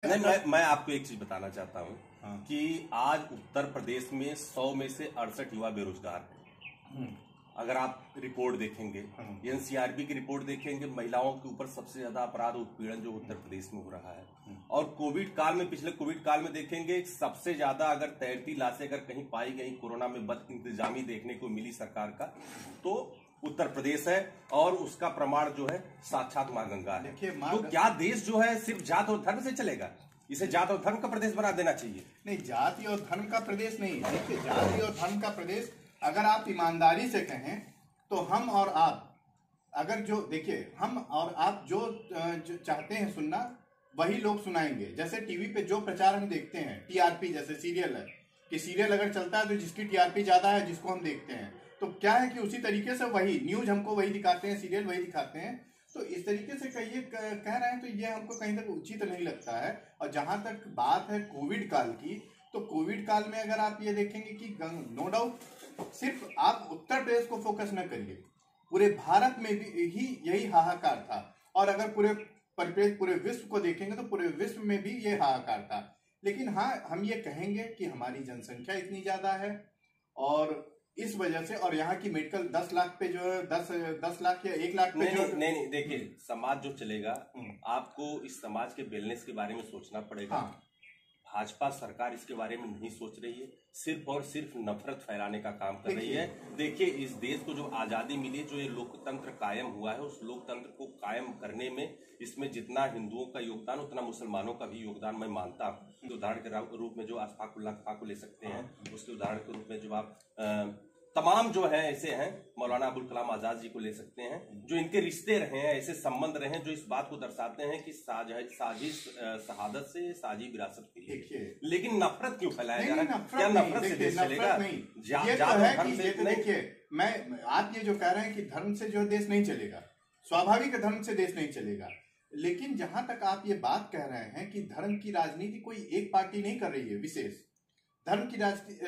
नहीं, मैं आपको एक चीज बताना चाहता हूँ। हाँ। कि आज उत्तर प्रदेश में 100 में से 68 युवा बेरोजगार हैं। अगर आप रिपोर्ट देखेंगे, एनसीआरबी की रिपोर्ट देखेंगे, महिलाओं के ऊपर सबसे ज्यादा अपराध उत्पीड़न जो उत्तर प्रदेश में हो रहा है। और कोविड काल में, पिछले कोविड काल में देखेंगे सबसे ज्यादा अगर तैरती लाशें अगर कहीं पाई गई कोरोना में बद इंतजामी देखने को मिली सरकार का, तो उत्तर प्रदेश है। और उसका प्रमाण जो है साक्षात मां गंगा है। तो क्या देश जो है सिर्फ जात और धर्म से चलेगा? इसे जात और धर्म का प्रदेश बना देना चाहिए। नहीं, जाति और धर्म का प्रदेश नहीं। देखिए, जाति और धर्म का प्रदेश अगर आप ईमानदारी से कहें तो हम और आप, अगर जो देखिए हम और आप जो चाहते हैं सुनना वही लोग सुनाएंगे। जैसे टीवी पे जो प्रचार हम देखते हैं, टीआरपी, जैसे सीरियल है कि सीरियल अगर चलता है तो जिसकी टीआरपी ज्यादा है जिसको हम देखते हैं, तो क्या है कि उसी तरीके से वही न्यूज हमको वही दिखाते हैं, सीरियल वही दिखाते हैं। तो इस तरीके से कहिए कह रहे हैं तो ये हमको कहीं तक उचित नहीं लगता है। और जहां तक बात है कोविड काल की, तो कोविड काल में अगर आप ये देखेंगे कि नो डाउट सिर्फ आप उत्तर प्रदेश को फोकस न करिए, पूरे भारत में भी यही हाहाकार था। और अगर पूरे परिप्रेक्ष्य पूरे विश्व को देखेंगे तो पूरे विश्व में भी ये हाहाकार था। लेकिन हाँ, हम ये कहेंगे कि हमारी जनसंख्या इतनी ज्यादा है और इस वजह से, और यहाँ की मेडिकल 10 लाख पे जो है 10 लाख या 1 लाख पे नहीं, देखिए समाज जो चलेगा, आपको इस समाज के वेलनेस के बारे में सोचना पड़ेगा। हाँ। भाजपा सरकार इसके बारे में नहीं सोच रही है, सिर्फ और सिर्फ नफरत फैलाने का काम कर रही है। देखिए, इस देश को जो आजादी मिली है, जो ये लोकतंत्र कायम हुआ है, उस लोकतंत्र को कायम करने में इसमें जितना हिंदुओं का योगदान उतना मुसलमानों का भी योगदान मैं मानता हूँ। उदाहरण के रूप में जो अशफाकुल्लाह खां को ले सकते हैं, उसके उदाहरण के रूप में जो आप तमाम जो है ऐसे हैं, मौलाना अबुल कलाम आजाद जी को ले सकते हैं, जो इनके रिश्ते रहे हैं, ऐसे संबंध रहे हैं जो इस बात को दर्शाते हैं कि साजिश शहादत से साजी विरासत के लिए। लेकिन नफरत क्यों फैलाया जा रहा है? क्या नफरत से देश चलेगा? देखिए, आप ये जो कह रहे हैं कि धर्म से जो देश नहीं चलेगा, स्वाभाविक धर्म से देश नहीं चलेगा। लेकिन जहां तक आप ये बात कह रहे हैं कि धर्म की राजनीति कोई एक पार्टी नहीं कर रही है, विशेष धर्म की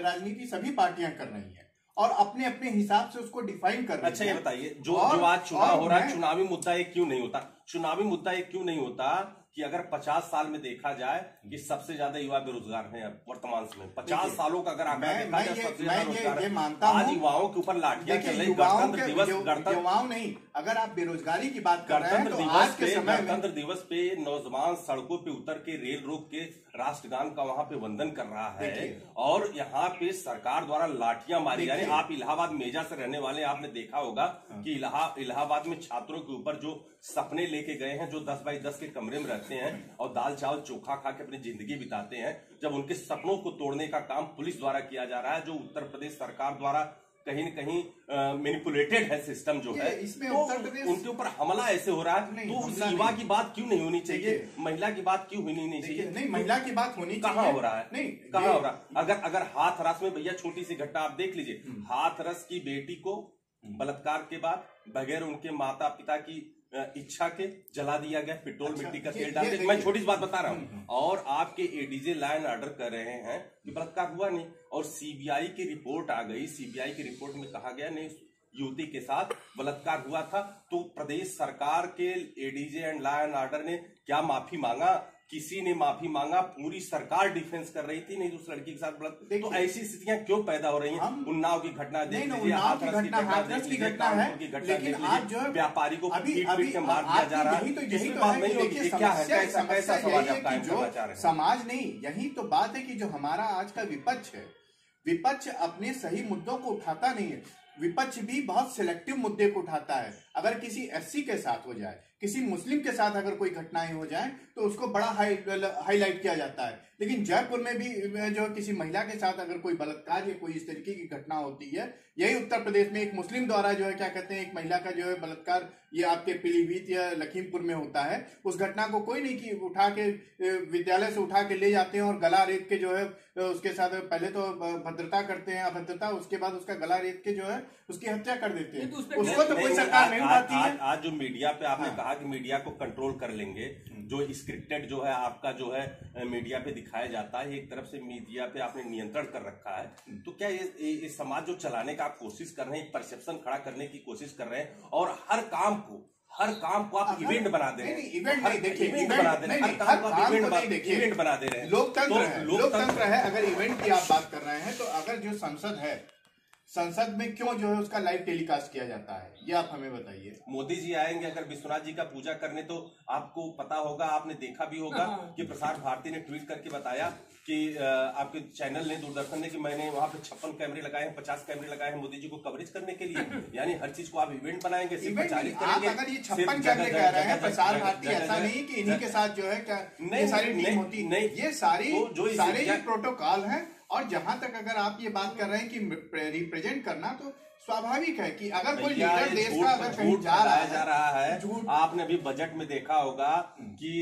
राजनीति सभी पार्टियां कर रही है और अपने अपने हिसाब से उसको डिफाइन कर रहे हैं। अच्छा, ये बताइए, जो आज चुनाव हो रहा है, चुनावी मुद्दा एक क्यों नहीं होता? चुनावी मुद्दा एक क्यों नहीं होता कि अगर 50 साल में देखा जाए कि सबसे ज्यादा युवा बेरोजगार हैं वर्तमान समय, 50 सालों का अगर आंकड़ा देखा जाए, सबसे ज्यादा रोजगार आज युवाओं के ऊपर लाठियां चल रही। गणतंत्र दिवस, युवाओं नहीं, अगर आप बेरोजगारी की बात कर रहे हैं तो आज के समय गणतंत्र दिवस पे नौजवान सड़कों पे उतर के रेल रोक के राष्ट्रगान का वहां पे वंदन कर रहा है और यहाँ पे सरकार द्वारा लाठियां मारी जा रही। आप इलाहाबाद मेजा से रहने वाले, आपने देखा होगा कि इलाहाबाद में छात्रों के ऊपर जो सपने लेके गए हैं, जो 10 बाई 10 के कमरे में रहते हैं और दाल चावल चोखा खा के अपनी जिंदगी बिताते हैं, जब उनके सपनों को तोड़ने का काम पुलिस द्वारा किया जा रहा है, जो उत्तर प्रदेश सरकार द्वारा कहीं न कहीं मैनिपुलेटेड है सिस्टम जो है, इसमें तो उत्तर प्रदेश उनके ऊपर हमला ऐसे हो रहा है। तो उस युवा की बात क्यों नहीं होनी चाहिए? महिला की बात क्यों होनी नहीं चाहिए? नहीं, महिला की बात होनी चाहिए। कहाँ हो रहा है? नहीं, कहाँ हो रहा है? अगर हाथरस में, भैया छोटी सी घटना आप देख लीजिए, हाथरस की बेटी को बलात्कार के बाद बगैर उनके माता पिता की इच्छा के जला दिया गया, पेट्रोल मिट्टी का तेल डाल के। मैं छोटी सी बात बता रहा हूँ। और आपके एडीजे लाइन ऑर्डर कर रहे हैं कि बलात्कार हुआ नहीं, और सीबीआई की रिपोर्ट आ गई। सीबीआई की रिपोर्ट में कहा गया नहीं, युवती के साथ बलात्कार हुआ था। तो प्रदेश सरकार के ADJ and law and order ने क्या माफी मांगा? किसी ने माफी मांगा? पूरी सरकार डिफेंस कर रही थी, नहीं उस लड़की के साथ बलात्कार। तो ऐसी स्थितियां क्यों पैदा हो रही हैं? उन्नाव की घटना देख लीजिए, हाथरस की घटना है, लेकिन आज जो व्यापारी को पीट पीट के मार दिया जा रहा है, तो यही बात नहीं होगी। क्या है, कैसा समाज आप कायम करना चाह रहे हैं? समाज नहीं, यही तो बात है कि जो हमारा आज का विपक्ष है, विपक्ष अपने सही मुद्दों को उठाता नहीं है। विपक्ष भी बहुत सिलेक्टिव मुद्दे को उठाता है। अगर किसी एससी के साथ हो जाए, किसी मुस्लिम के साथ अगर कोई घटनाएं हो जाएं, तो उसको बड़ा हाईलाइट किया जाता है। लेकिन जयपुर में भी जो किसी महिला के साथ अगर कोई बलात्कार या कोई इस तरीके की घटना होती है, यही उत्तर प्रदेश में एक मुस्लिम द्वारा जो है क्या कहते हैं, एक महिला का जो है बलात्कार, ये आपके पीलीभीत या लखीमपुर में होता है। उस घटना को कोई नहीं की उठा के विद्यालय से उठा के ले जाते हैं और गला रेत के जो है उसके साथ पहले तो भद्रता करते हैं, अभद्रता, उसके बाद उसका गला रेत के जो है उसकी हत्या कर देते हैं। उसको तो कोई सरकार नहीं उठाती है। आज जो मीडिया पे आपने कहा कि मीडिया को कंट्रोल कर लेंगे, जो स्क्रिप्टेड जो है आपका जो है मीडिया पे दिखाया जाता है, एक तरफ से मीडिया पे आपने नियंत्रण कर रखा है, तो क्या ये समाज जो चलाने का आप कोशिश कर रहे हैं, एक परसेप्शन खड़ा करने की कोशिश कर रहे हैं और हर काम को हर काम को आप इवेंट बना दे रहे हैं। इवेंट नहीं, देखिए इवेंट बना दे रहे हैं, हर काम को आप इवेंट बना दे रहे हैं। लोकतंत्र है। अगर इवेंट की आप बात कर रहे हैं तो अगर जो संसद है, संसद में क्यों जो है उसका लाइव टेलीकास्ट किया जाता है, ये आप हमें बताइए। मोदी जी आएंगे अगर विश्वनाथ जी का पूजा करने, तो आपको पता होगा, आपने देखा भी होगा कि प्रसार भारती ने ट्वीट करके बताया कि आपके चैनल ने, दूरदर्शन ने, कि मैंने वहां पे 56 कैमरे लगाए हैं, 50 कैमरे लगाए हैं मोदी जी को कवरेज करने के लिए। यानी हर चीज को आप इवेंट बनाएंगे, सिर्फ प्रचारित करेंगे। अगर ये 56 कैमरे कह रहे हैं प्रसार भारती, ऐसा नहीं कि इन्हीं के साथ जो है क्या ये सारी टीम होती नहीं, ये सारे प्रोटोकॉल है। और जहां तक अगर आप ये बात कर रहे हैं कि रिप्रेजेंट करना, तो स्वाभाविक है कि अगर कोई लीडर देश का अगर कहीं जा रहा है, आपने अभी बजट में देखा होगा कि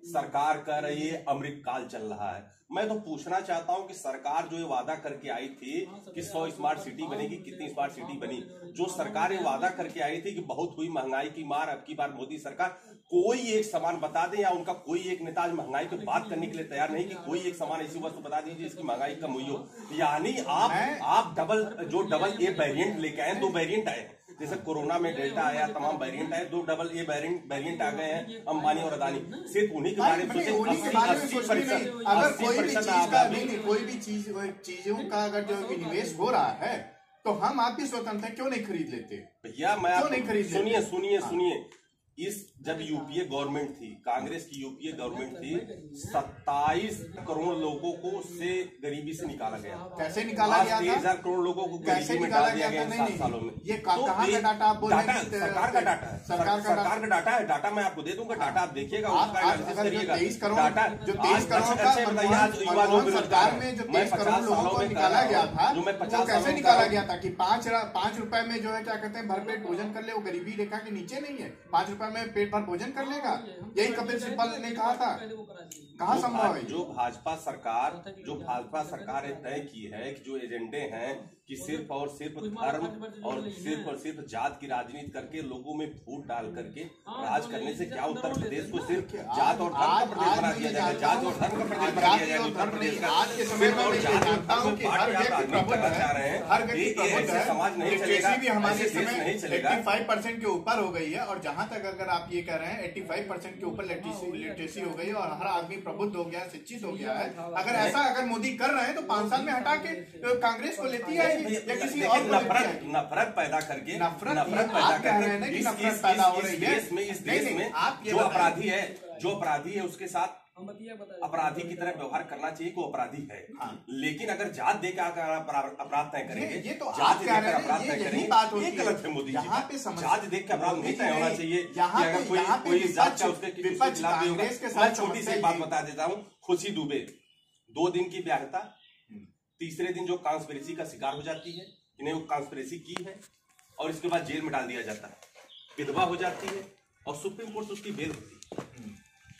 सरकार कह रही है अमृत काल चल रहा है। मैं तो पूछना चाहता हूं कि सरकार जो ये वादा करके आई थी कि 100 स्मार्ट सिटी बनेगी, कितनी स्मार्ट सिटी बनी? जो सरकार ये वादा करके आई थी कि बहुत हुई महंगाई की मार, अब की बार मोदी सरकार कोई एक सामान बता दे, या उनका कोई एक नेता आज महंगाई पे बात करने के लिए तैयार नहीं कि कोई एक सामान ऐसी वस्तु बता दीजिए जिसकी महंगाई कम हुई हो। यानी आप डबल ए वेरिएंट लेके आए, 2 वेरिएंट आए हैं। जैसे कोरोना में डेल्टा आया, तमाम वेरिएंट आए, 2 डबल ए वेरिएंट आ गए हैं अंबानी और अदानी। सिर्फ उन्हीं के बारे में सोचे। अगर कोई भी चीजों का अगर जो विनिवेश हो रहा है तो हम आप भी स्वतंत्र क्यों नहीं खरीद लेते भैया? मैं क्यों नहीं खरीद? सुनिए इस जब यूपीए गवर्नमेंट थी, कांग्रेस की यूपीए गवर्नमेंट थी, 27 करोड़ लोगों को उससे गरीबी से निकाला गया। कैसे निकाला गया? 13,000 करोड़ लोगों को गरीबी में डाल दिया गया 7 सालों में। ये कहाँ का डाटा आप बोल रहे हैं? सरकार का डाटा है, सरकार का डाटा है। डाटा मैं आपको दे दूंगा, डाटा आप देखिएगा, उसका एनालिसिस करिएगा। 23 करोड़ सरकार में जो 23 करोड़ लोगों को निकाला गया था, जो मैं 50 कैसे निकाला गया था कि 5 रुपए में जो है क्या कहते हैं भरपेट भोजन कर ले, वो गरीबी रेखा के नीचे नहीं है। 5 रुपए में पेट भर भोजन कर लेगा, यही कपिल सिब्बल ने कहा था। कहाँ संभव है? जो भाजपा सरकार ने तय की है कि जो एजेंडे हैं कि सिर्फ और सिर्फ धर्म और सिर्फ जात की राजनीति करके लोगों में फूट डाल करके राज करने से क्या उत्तर प्रदेश को सिर्फ जात और धर्म का प्रदेश बना दिया जाएगा? जात और धर्म का प्रदेश बना दिया जाएगा उत्तर प्रदेश का। आज के समय में मैं जानता हूं कि हर व्यक्ति प्रबुद्ध है, हर व्यक्ति प्रबुद्ध है, समाज नहीं चलेगा, भी हमारे देश नहीं चलेगा। 85% के ऊपर हो गई है। और जहां तक अगर आप ये कह रहे हैं 85% के ऊपर लिटरेसी हो गई है और हर आदमी प्रबुद्ध हो गया, शिक्षित हो गया है। अगर मोदी कर रहे हैं तो 5 साल में हटा के कांग्रेस को लेती आएगी या किसी और नफरत पैदा करके इस देश में जो अपराधी है उसके साथ अपराधी की तरह व्यवहार करना चाहिए कि वो अपराधी है। लेकिन अगर जात देकर अपराध तय करेंगे, ये तो जात देकर अपराध तय करेंगे, ये गलत है मोदी जी। जात देख के अपराध नहीं तय होना चाहिए कि अगर कोई जात का उसके खिलाफ भी होगा। मैं छोटी सी बात बता देता हूँ। खुशी दुबे 2 दिन की व्याहता, तीसरे दिन जो कॉन्स्पिरेसी का शिकार हो जाती है, इन्हें वो कॉन्स्पिरेसी की है, और इसके बाद जेल में डाल दिया जाता है, विधवा हो जाती है और सुप्रीम कोर्ट से उसकी बेल होती है।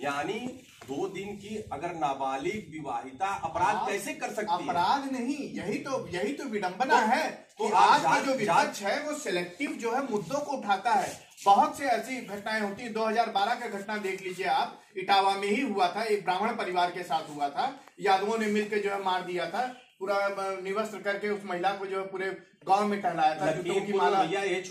यानी 2 दिन की अगर नाबालिग विवाहिता अपराध कैसे कर सकती है? अपराध नहीं, यही तो विडंबना है कि आज का जो विपक्ष है वो सिलेक्टिव जो है मुद्दों को उठाता है। बहुत से ऐसी घटनाएं होती है। 2012 का घटना देख लीजिए आप, इटावा में ही हुआ था, एक ब्राह्मण परिवार के साथ हुआ था। यादवों ने मिलकर जो है मार दिया था, पूरा निवस्त्र करके उस महिला को जो है पूरे गांव में टहलाया था। की माला ये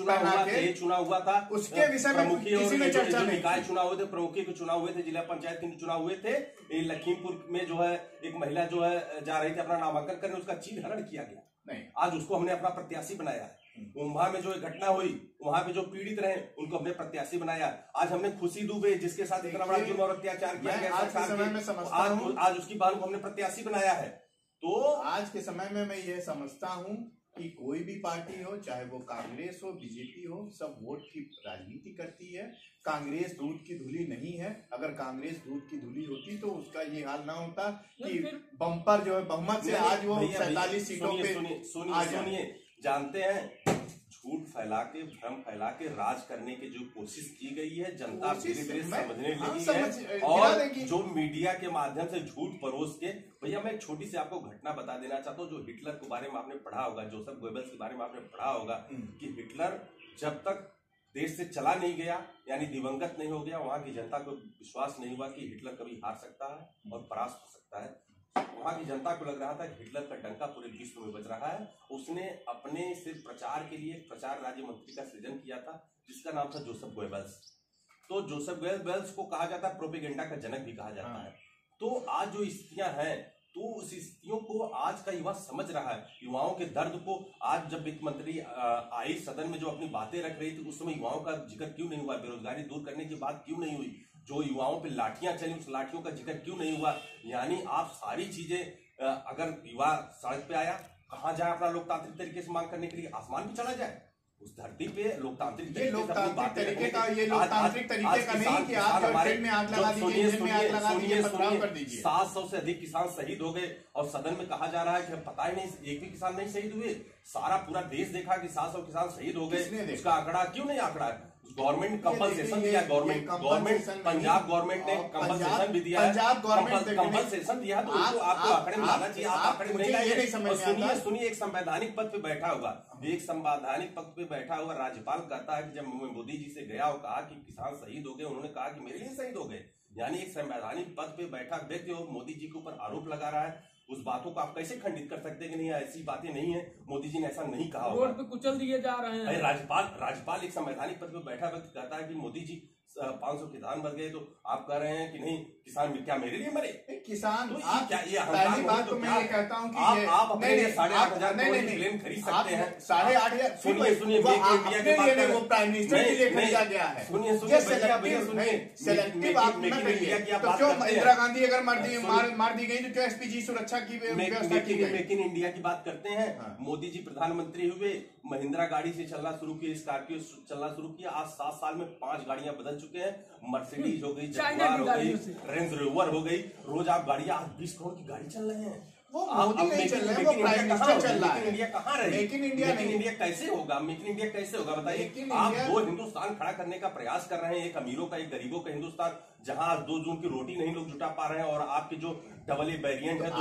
चुनाव हुआ था, उसके विषय में किसी ने चर्चा नहीं। निकाय चुनाव हुए थे, प्रमुखी के चुनाव हुए थे, जिला पंचायत के चुनाव हुए थे। लखीमपुर में जो है एक महिला जो है जा रही थी अपना नामांकन करने, उसका चीर हरण किया गया। नहीं, आज उसको हमने अपना प्रत्याशी बनाया है। उम्भा में जो घटना हुई, वहां पे जो पीड़ित रहे उनको हमने प्रत्याशी बनाया। आज हमने खुशी दुबे जिसके साथ इतना बड़ा जुर्म और अत्याचार किया गया, आज उसकी बहन को हमने प्रत्याशी बनाया है। तो आज के समय में मैं ये समझता हूं कि कोई भी पार्टी हो, चाहे वो कांग्रेस हो, बीजेपी हो, सब वोट की राजनीति करती है। कांग्रेस दूध की धुली नहीं है। अगर कांग्रेस दूध की धुली होती तो उसका ये हाल ना होता कि बम्पर जो है बहुमत से आज वो 47 सीटों पे। सुनिए, जानते हैं झूठ फैला के, भ्रम फैला के राज करने की जो कोशिश की गई है, जनता धीरे धीरे समझने लगी है। और जो मीडिया के माध्यम से झूठ परोस के, भैया मैं एक छोटी सी आपको घटना बता देना चाहता हूँ। जो हिटलर के बारे में आपने पढ़ा होगा, जोसेफ गोएबल्स के बारे में आपने पढ़ा होगा कि हिटलर जब तक देश से चला नहीं गया, यानी दिवंगत नहीं हो गया, वहां की जनता को विश्वास नहीं हुआ कि हिटलर कभी हार सकता है और परास्त हो सकता है। वहां की जनता को लग रहा था कि हिटलर का डंका पूरे विश्व में बज रहा है। उसने अपने सिर्फ प्रचार के लिए प्रचार राज्य मंत्री का सृजन किया था, जिसका नाम था जोसेफ गोएबल्स। तो जोसेफ वेल्स को कहा जाता है प्रोपेगेंडा का जनक भी कहा जाता है। तो आज जो स्थितियां हैं, तो उस स्थितियों को आज का युवा समझ रहा है, युवाओं के दर्द को। आज जब वित्त मंत्री आई सदन में जो अपनी बातें रख रही थी, उस समय युवाओं का जिक्र क्यों नहीं हुआ? बेरोजगारी दूर करने की बात क्यों नहीं हुई? जो युवाओं पे लाठियां चली, उस लाठियों का जिक्र क्यों नहीं हुआ? यानी आप सारी चीजें, अगर युवा सड़क पे आया, कहां जाए अपना लोकतांत्रिक तरीके से मांग करने के लिए? आसमान पे चला जाए? उस धरती पे लोकतांत्रिक तरीके का ये लोकतांत्रिक तरीके का नहीं कि आप हमारे में आग लगा दीजिए, इंजन में आग लगा दीजिए, पथराव कर दीजिए। 700 से अधिक किसान शहीद हो गए और सदन में कहा जा रहा है कि पता ही नहीं, एक भी किसान नहीं शहीद हुए। सारा पूरा देश देखा कि 700 किसान शहीद हो गए, उसका आंकड़ा क्यों नहीं आंकड़ा? गवर्नमेंट कंपनसेशन दिया, गवर्नमेंट पंजाब गवर्नमेंट ने कंपनसेशन भी दिया, पंजाब गवर्नमेंट कंपनसेशन दिया, तो उसको आपको आंकड़े में लाना चाहिए। आप आंकड़े में नहीं लाए। सुनिए, एक संवैधानिक पद पे बैठा हुआ, एक संवैधानिक पद पे बैठा हुआ राज्यपाल कहता है कि जब मैं मोदी जी से गया और कहा कि किसान शहीद हो गए, उन्होंने कहा कि मेरे लिए शहीद हो गए। यानी एक संवैधानिक पद पे बैठा व्यक्ति और मोदी जी के ऊपर आरोप लगा रहा है, उस बातों को आप कैसे खंडित कर सकते हैं कि नहीं ऐसी बातें नहीं है, मोदी जी ने ऐसा नहीं कहा? रोड पे कुचल दिए जा रहे हैं। राज्यपाल एक संवैधानिक पद पे बैठा व्यक्ति कहता है कि मोदी जी 500 किसान मर गए, तो आप कह रहे हैं कि नहीं किसान क्या मेरे लिए मरे? किसान तो आप क्या ये पहली बात तो मैं ये कहता हूँ कि आप अपने 8,500 क्लेम खरीद सकते हैं। 8,500 सुनिए वो प्राइम मिनिस्टर के लिए खरीदा गया है। सुनिए सेलेक्टिव आप न करिए। तो क्यों इंदिरा गांधी अगर मार दी गई तो क्यों एसपीजी सुरक्षा की व्यवस्था की गई? मेक इन इंडिया की बात करते हैं। मोदी जी प्रधानमंत्री हुए, महिंद्रा गाड़ी से चलना शुरू किया, स्कॉर्पियो चलना शुरू किया। आज 7 साल में 5 गाड़ियां बदल चुके हैं। मर्सिडीज हो गई, जगुआर हो गई, रेंज रोवर हो गई। रोज आप गाड़ियां, आज 20 करोड़ की गाड़ी चल रहे हैं। वो मोदी नहीं चल रहे हैं, वो प्राइम मिनिस्टर चल रहा है। इंडिया कहाँ रहे? मेक इन इंडिया कैसे होगा? मेक इन इंडिया कैसे होगा बताइए? आप 2 हिंदुस्तान खड़ा करने का प्रयास कर रहे हैं, एक अमीरों का, एक गरीबों का हिंदुस्तान, जहां 2 जून की रोटी नहीं लोग जुटा पा रहे हैं, और आपके जो डबल ए वेरिएंट है, तो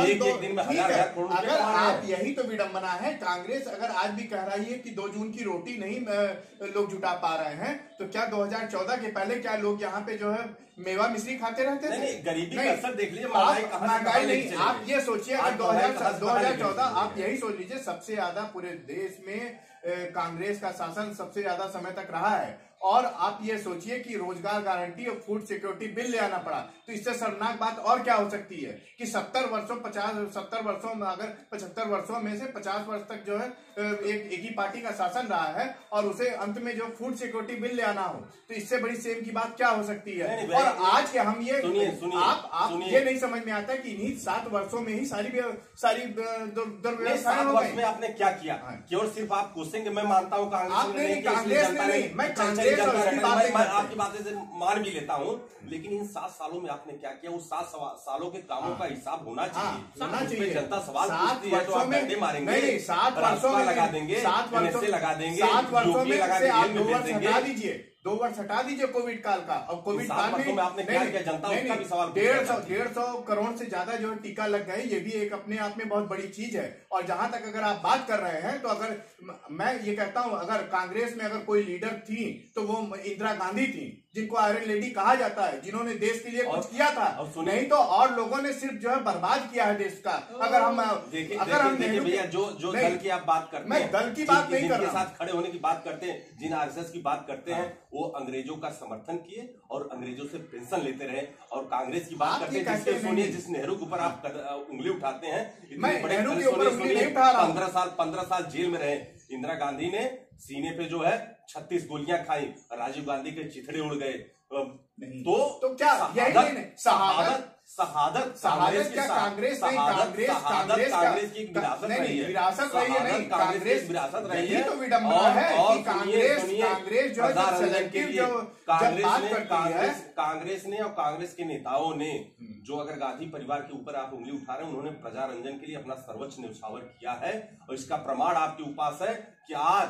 एक दिन में 1000 करोड़। अगर आप यही तो विडंबना है। कांग्रेस अगर आज भी कह रही है कि 2 जून की रोटी नहीं लोग जुटा पा रहे हैं, तो क्या 2014 के पहले क्या लोग यहाँ पे जो है मेवा मिश्री खाते रहते थे? नहीं, गरीबी का असर देख लीजिए, महंगाई नहीं। आप ये सोचिए अगर 2014 आप यही सोच लीजिए, सबसे ज्यादा पूरे देश में कांग्रेस का शासन सबसे ज्यादा समय तक रहा है, और आप ये सोचिए कि रोजगार गारंटी और फूड सिक्योरिटी बिल ले आना पड़ा, तो इससे शर्मनाक बात और क्या हो सकती है कि 70 वर्षों में, अगर 75 वर्षों में से 50 वर्ष तक जो है एक ही पार्टी का शासन रहा है, और उसे अंत में जो फूड सिक्योरिटी बिल ले आना हो, तो इससे बड़ी सेम की बात क्या हो सकती है? और आज के हम ये आप ये नहीं समझ में आता कि इन्हीं 7 वर्षों में ही सारी दुर्व्यवस्थाएं हो गई। आपने क्या किया? केवल सिर्फ आप कोसेंगे, मैं मानता हूँ कांग्रेस ने मैं आपकी बातें से मान भी लेता हूँ, लेकिन इन 7 सालों में आपने क्या किया? उस 7 सालों के कामों का हिसाब होना चाहिए। जनता सवाल पूछती है तो आप डंडे मारेंगे, 7 वर्षों में लगा देंगे, 7 वर्षों से लगा देंगे, 7 वर्षों में से आप 2 वर्ष देंगे। हटा दीजिए, 2 वर्ष हटा दीजिए कोविड काल का। और कोविड काल में आपने क्या किया? जनता उसका भी सवाल 150 करोड़ से ज्यादा जो टीका लग गए, ये भी एक अपने आप में बहुत बड़ी चीज है। और जहां तक अगर आप बात कर रहे हैं, तो अगर मैं ये कहता हूं, अगर कांग्रेस में अगर कोई लीडर थी तो वो इंदिरा गांधी थी, जिनको आयरन लेडी कहा जाता है, जिन्होंने देश के लिए कुछ किया था। नहीं तो और लोगों ने सिर्फ जो है बर्बाद किया है देश का। अगर हम भैया जो दल की आप बात करते हैं, मैं दल की बात नहीं कर रहा, साथ खड़े होने की बात करते हैं, जिन आरएसएस की बात करते हैं, वो अंग्रेजों का समर्थन किए और अंग्रेजों से पेंशन लेते रहे। और कांग्रेस की बात करते हैं, जिसके सोनिया, जिस नेहरू के ऊपर आप उंगली उठाते हैं, नेहरू के ऊपर उंगली नहीं उठा रहा। 15 साल जेल में रहे। इंदिरा गांधी ने सीने पे जो है 36 गोलियां खाई, राजीव गांधी के चिथड़े उड़ गए। तो क्या शहादत क्या कांग्रेस की विरासत रही है? नहीं, कांग्रेस विरासत रही है। तो विडंबना है कि कांग्रेस जो कांग्रेस ने और कांग्रेस के नेताओं ने जो, अगर गांधी परिवार के ऊपर आप उंगली उठा रहे हैं, उन्होंने प्रजा रंजन के लिए अपना सर्वोच्च न्यौछावर किया है। और इसका प्रमाण आपके पास है कि आज